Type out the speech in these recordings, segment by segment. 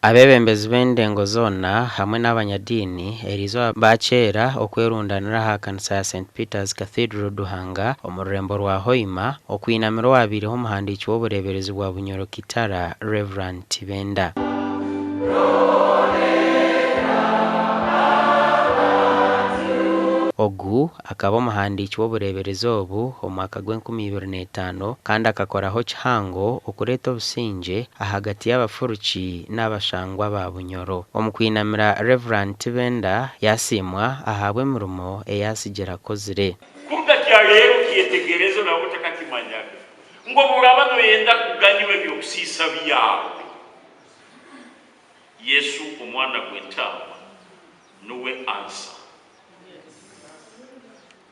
Abebembezi b'endengo zonna hamwe n'abanyadini erizo bakyera okwerundanira ha kanisa ya St Peter's Cathedral Duhanga omu rurembo rwa Hoima okwinamira owabaireho omuhandiiki w'obureberezi bwa Bunyoro Kitara Reverend Tibenda. Ogu akaba omuhandiiki w'obureberezi obu omwaka gw'2025 kandi akakoraho kihango okureeta obusinge ahagati y'abafuruki n'abashangwa ba Bunyoro. Omukwinamira Reverend Tibenda yasimwa ahabwa emirimo eyasigira akozire. Kuruga kya lero kyetegerezo na butakakimanyaga ngo buraba noyenda kuganyiwe byokusiisa byawe. Yesu omwana gw'entaama nuwe ansa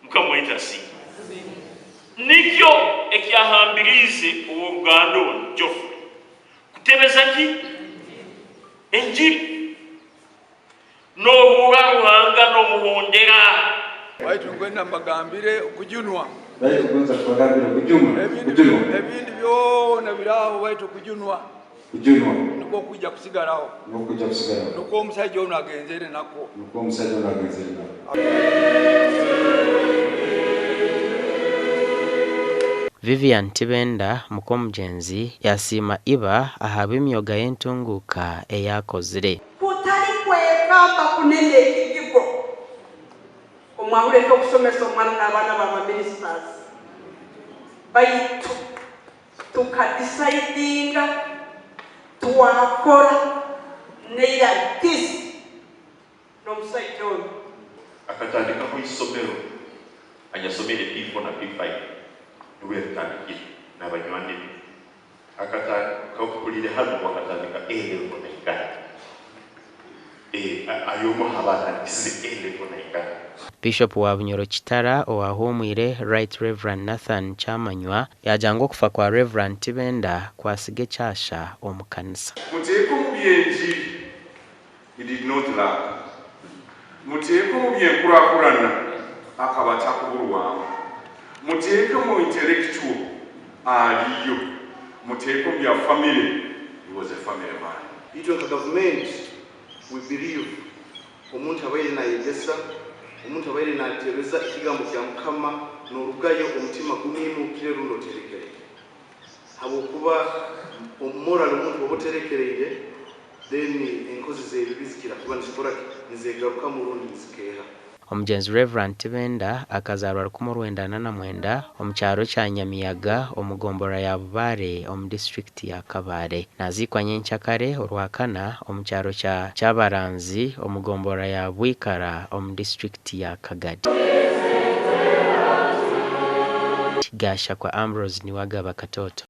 mukamweta si nikyo ekyahambirize obugando njofu kutebeza ki enjiri n'obuwa ruhanga n'omuhondera waitu ngwenda mbagambire okujunwa ebindi byona biraho waitu okujunwa nuko kujja kusigalaho nuko omusajja ono agenzere nako Vivian Tibenda mukomujenzi yasima iba ahaba emyoga y'entunguka eyakozire. Kutali kwekamba kunene ekigo omwahule okusomesa omwana n'abaana ba ministers baitu tukadisaidinga twakora neiragisi n'omusajja ono akatandika ku isomero anyasomere P4 na P5 niwe yatandikira n'abanywani be akatandika okulira hano wakatandika A-level naigana ayomo habatandikise A-level naigana. Bishop wa Bunyoro Kitara owahumwire Right Reverend Nathan Chamanywa yajanga okufa kwa Reverend Tibenda kwasige cyasha omukanisa. Muteko mubyenji he did not lack. Muteko mubyenkurakurana akaba takubulwamu. Muteko mu intellectual aliyo. Muteko mu ya family, he was a family man. Ito government we believe omuntu abaire na yegesa omuntu abaire na tereza ikigambo kya mukama n'orugayo omutima gumwimukire rundo terekere habokuba moral omuntu oboterekereye then enkozi zebizikira kuba nishobora nizegaruka mu rundi zikeha. Omujenzi Reverend Tibenda akazarwa 1999 omukyaro kya Nyamiyaga omugombora ya Bubare omu district ya Kabare nazikwa nyenkyakare olwakana omukyaro kya Baranzi omugombora ya Bwikara omu district ya Kagadi. Gasha kwa Ambrose Niwaga Bakatoto.